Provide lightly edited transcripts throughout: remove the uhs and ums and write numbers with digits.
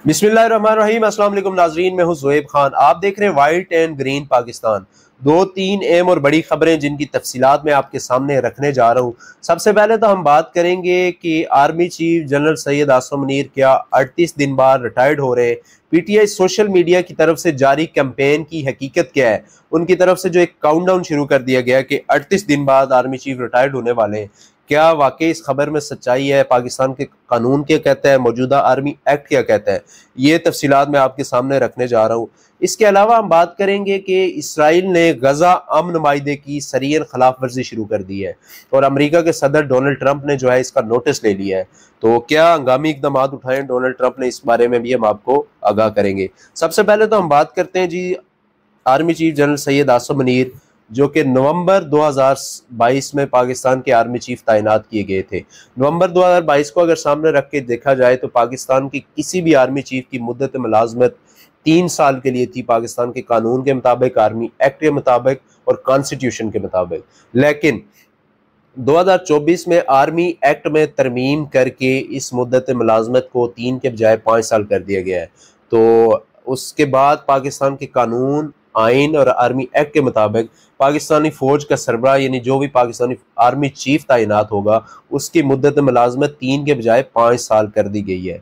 बिस्मिल्लाहिर्रहमानिर्रहीम। अस्सलाम वालेकुम नाजरीन, मैं हूं ज़ुहैब खान। आप देख रहे हैं वाइट एंड ग्रीन पाकिस्तान। दो तीन अहम और बड़ी खबरें जिनकी तफसीलात मैं आपके सामने रखने जा रहा हूं। सबसे पहले तो हम बात करेंगे कि army chief general Syed Asim Munir क्या 38 दिन बाद रिटायर्ड हो रहे हैं। पीटीआई सोशल मीडिया की तरफ से जारी कैंपेन की हकीकत क्या है। उनकी तरफ से जो एक काउंटडाउन शुरू कर दिया गया कि 38 दिन बाद आर्मी चीफ रिटायर्ड होने वाले हैं। क्या वाकई इस खबर में सच्चाई है? पाकिस्तान के कानून क्या कहता है, मौजूदा आर्मी एक्ट क्या कहता है, ये तफसीलात मैं आपके सामने रखने जा रहा हूँ। इसके अलावा हम बात करेंगे कि इसराइल ने गजा अमन माहिदे की सरीहन खिलाफ वर्जी शुरू कर दी है और अमेरिका के सदर डोनाल्ड ट्रंप ने जो है इसका नोटिस ले लिया है। तो क्या हंगामी इकदाम उठाए डोनाल्ड ट्रंप ने, इस बारे में भी हम आपको आगाह करेंगे। सबसे पहले तो हम बात करते हैं जी army chief general Syed Asim Munir, जो कि नवंबर 2022 में पाकिस्तान के आर्मी चीफ तैनात किए गए थे। नवंबर 2022 को अगर सामने रख के देखा जाए तो पाकिस्तान की किसी भी आर्मी चीफ की मुद्दत मुलाजमत 3 साल के लिए थी, पाकिस्तान के कानून के मुताबिक, आर्मी एक्ट के मुताबिक और कॉन्स्टिट्यूशन के मुताबिक। लेकिन 2024 में आर्मी एक्ट में तरमीम करके इस मुद्दत मुलाजमत को 3 के बजाय 5 साल कर दिया गया है। तो उसके बाद पाकिस्तान के कानून, आइन और आर्मी एक्ट के मुताबिक पाकिस्तानी फौज का सरबराह यानी जो भी पाकिस्तानी आर्मी चीफ तैनात होगा उसकी मुद्दत मुलाजमत 3 के बजाय 5 साल कर दी गई है।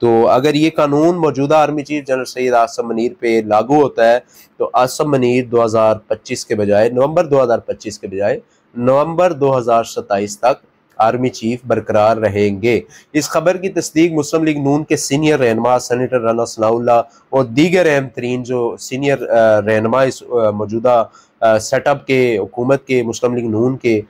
तो अगर ये कानून मौजूदा army chief general Syed Asim Munir पे लागू होता है तो आसिम मुनीर 2025 के बजाय नवंबर 2025 के बजाय नवंबर 2027 तक आर्मी चीफ बरकरार रहेंगे। इस खबर की तस्दीक मुस्लिम लीग नून के सीनियर रहनुमा सेनेटर राना सनाउल्लाह और दीगर अहम तरीन जो सीनियर रहनुमा इस मौजूदा सेटअप के हुकूमत के मुस्लिम लीग नून के,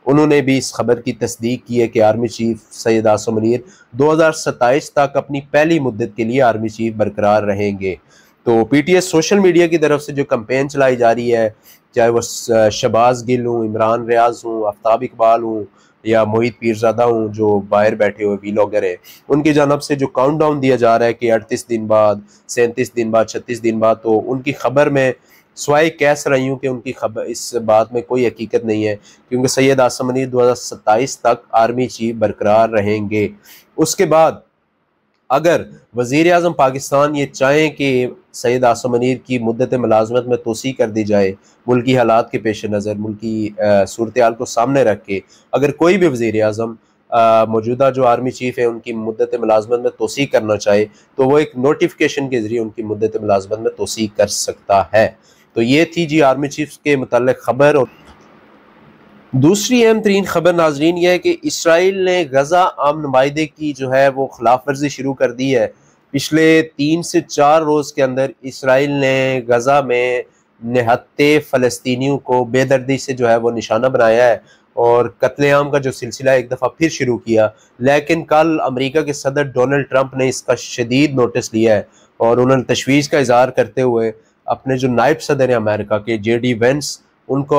उन्होंने भी इस खबर की तस्दीक की है कि आर्मी चीफ सैयद आसिम मुनीर 2027 तक अपनी पहली मुद्दत के लिए आर्मी चीफ बरकरार रहेंगे। तो पीटीएस सोशल मीडिया की तरफ से जो कैंपेन चलाई जा रही है, चाहे वो शहबाज गिल हूँ, इमरान रियाज हूँ, आफ्ताब इकबाल हूँ या मोहित पीरजादा हूँ जो बाहर बैठे हुए वीलॉगर है, उनकी जानब से जो काउंटडाउन दिया जा रहा है कि 38 दिन बाद, 37 दिन बाद, 36 दिन बाद, तो उनकी खबर में स्वाय कैस रही हूँ कि उनकी खबर, इस बात में कोई हकीकत नहीं है, क्योंकि सैयद आसिम मुनीर 2027 तक आर्मी चीफ बरकरार रहेंगे। उसके बाद अगर वज़ीर आज़म पाकिस्तान ये चाहें कि सैयद आसिम मुनीर की मुद्दत मुलाजमत में तोसी कर दी जाए, मुल्की हालात के पेश नज़र, मुल्की सूरत हाल को सामने रख के, अगर कोई भी वज़ीर आज़म मौजूदा जो आर्मी चीफ़ है उनकी मुद्दत मुलाजमत में तोसी करना चाहे तो वो एक नोटिफिकेशन के ज़रिए उनकी मुद्दत मुलाजमत में तोसी कर सकता है। तो ये थी जी आर्मी चीफ के मुताल्लिक़ खबर। और दूसरी अहम तरीन खबर नाजरीन यह है कि इसराइल ने गजा अमन माहिदे की जो है वो खिलाफ वर्जी शुरू कर दी है। पिछले 3 से 4 रोज़ के अंदर इसराइल ने गजा में निहत्ते फ़लस्तीनियों को बेदर्दी से जो है वो निशाना बनाया है और कत्लेआम का जो सिलसिला एक दफ़ा फिर शुरू किया। लेकिन कल अमेरिका के सदर डोनाल्ड ट्रंप ने इसका शदीद नोटिस लिया है और उन्होंने तशवीश का इजहार करते हुए अपने जो नायब सदर हैं अमेरिका के JD वेंस, उनको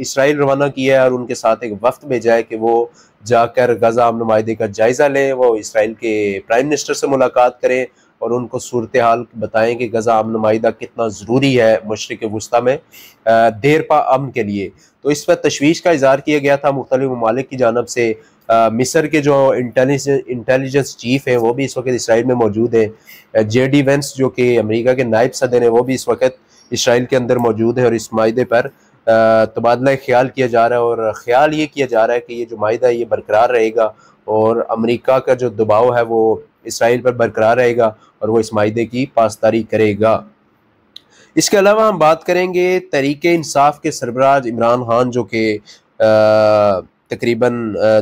इसराइल रवाना किया है और उनके साथ एक वफ्द भेजा है कि वो जाकर गजा अमन माहिदे का जायज़ा लें, वो इसराइल के प्राइम मिनिस्टर से मुलाकात करें और उनको सूरत हाल बताएं कि गजा अमन माहिदा कितना ज़रूरी है मशरिक़ वुस्ता में देर पा अमन के लिए। तो इस पर तशवीश का इजहार किया गया था मुख्तलिफ ममालिक की जानब से। मिस्र के जो इंटेलिजेंस चीफ हैं वो भी इस वक्त इसराइल में मौजूद हैं। JD वेंस जो कि अमेरिका के नायब सदर हैं वो भी इस वक्त इसराइल के अंदर मौजूद है और इस माहिदे पर तबादला ख्याल किया जा रहा है और ख्याल ये किया जा रहा है कि ये जो माहिदा है ये बरकरार रहेगा और अमेरिका का जो दबाव है वो इसराइल पर बरकरार रहेगा और वो इस माहिदे की पासदारी करेगा। इसके अलावा हम बात करेंगे तहरीक इंसाफ के सरबराह इमरान खान, जो कि तकरीबन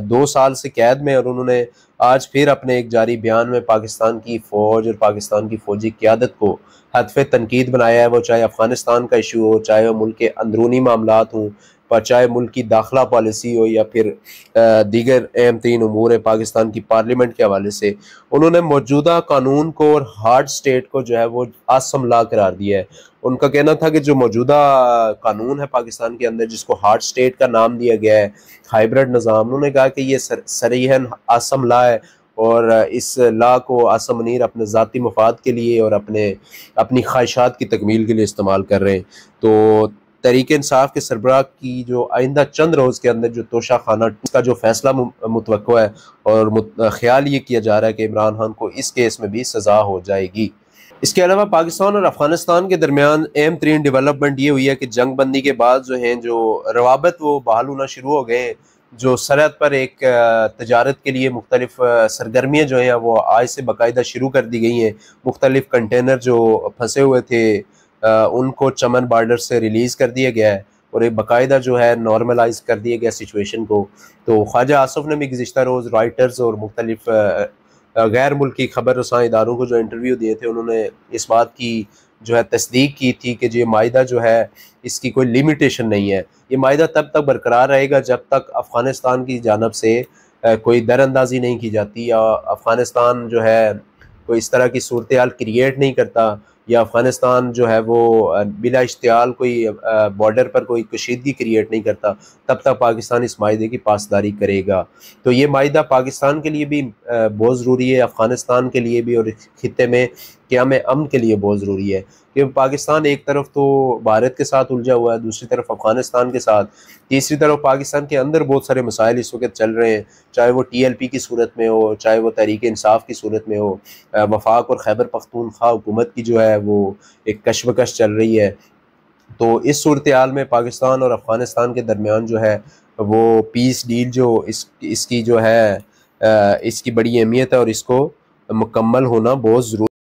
2 साल से कैद में, और उन्होंने आज फिर अपने एक जारी बयान में पाकिस्तान की फ़ौज और पाकिस्तान की फ़ौजी क़यादत को हदफ़ तनकीद बनाया है। वो चाहे अफ़गानिस्तान का इशू हो, चाहे वो मुल्क के अंदरूनी मामलात हों, चाहे मुल्क की दाखिला पॉलिसी हो या फिर दीगर अहम तीन उमूर है पाकिस्तान की पार्लियामेंट के हवाले से, उन्होंने मौजूदा कानून को और हार्ड स्टेट को जो है वो आसम ला करार दिया है। उनका कहना था कि जो मौजूदा कानून है पाकिस्तान के अंदर, जिसको हार्ड स्टेट का नाम दिया गया है, हाइब्रिड निज़ाम, उन्होंने कहा कि ये सरीहन आसम ला है और इस ला को आसिम मुनीर अपने ज़ाती मफाद के लिए और अपनी ख्वाहिशात की तकमील के लिए इस्तेमाल कर रहे हैं। तो तहरीक इंसाफ के सरबराह की जो आइंदा चंद रोज़ के अंदर जो तोशा खाना का जो फैसला मुतवक्को है, और ख्याल ये किया जा रहा है कि इमरान खान को इस केस में भी सज़ा हो जाएगी। इसके अलावा पाकिस्तान और अफगानिस्तान के दरमियान अहम तरीन डेवलपमेंट ये हुई है कि जंग बंदी के बाद जो हैं जो रवाबत वो बहाल होना शुरू हो गए हैं। जो सरहद पर एक तजारत के लिए मुख्तलिफ सरगर्मियाँ जो हैं वो आज से बाकायदा शुरू कर दी गई हैं। मुख्तलिफ कंटेनर जो फंसे हुए थे उनको चमन बार्डर से रिलीज़ कर दिया गया है, और एक बाकायदा जो है नॉर्मलाइज कर दिया गया सिचुएशन को। तो ख्वाजा आसफ ने भी गुज़िश्ता रोज़ राइटर्स और मुख्तलिफ गैर मुल्की खबर रसां इदारों को जो इंटरव्यू दिए थे, उन्होंने इस बात की जो है तस्दीक की थी कि ये माहिदा जो है इसकी कोई लिमिटेशन नहीं है। ये माहिदा तब तक बरकरार रहेगा जब तक अफ़गानिस्तान की जानब से कोई दरअंदाजी नहीं की जाती, या अफ़गानिस्तान जो है कोई इस तरह की सूरत हाल क्रिएट नहीं करता, या अफ़गानिस्तान जो है वो बिला इश्तियाल कोई बॉर्डर पर कोई कशीदगी क्रिएट नहीं करता, तब तक पाकिस्तान इस माहिदे की पासदारी करेगा। तो ये माहिदा पाकिस्तान के लिए भी बहुत ज़रूरी है, अफ़गानिस्तान के लिए भी, और खित्ते में क़याम अमन के लिए बहुत ज़रूरी है। क्योंकि पाकिस्तान एक तरफ तो भारत के साथ उलझा हुआ है, दूसरी तरफ अफ़गानिस्तान के साथ, तीसरी तरफ पाकिस्तान के अंदर बहुत सारे मसाइल इस वक्त चल रहे हैं, चाहे वो TLP की सूरत में हो, चाहे वो तहरीक इंसाफ की सूरत में हो। वफाक और खैबर पख्तूनख्वा हुकूमत की जो है वो एक कशमकश चल रही है। तो इस सूरत हाल में पाकिस्तान और अफ़गानिस्तान के दरमियान जो है वो पीस डील जो इसकी जो है इसकी बड़ी अहमियत है, और इसको मुकम्मल होना बहुत ज़रूरी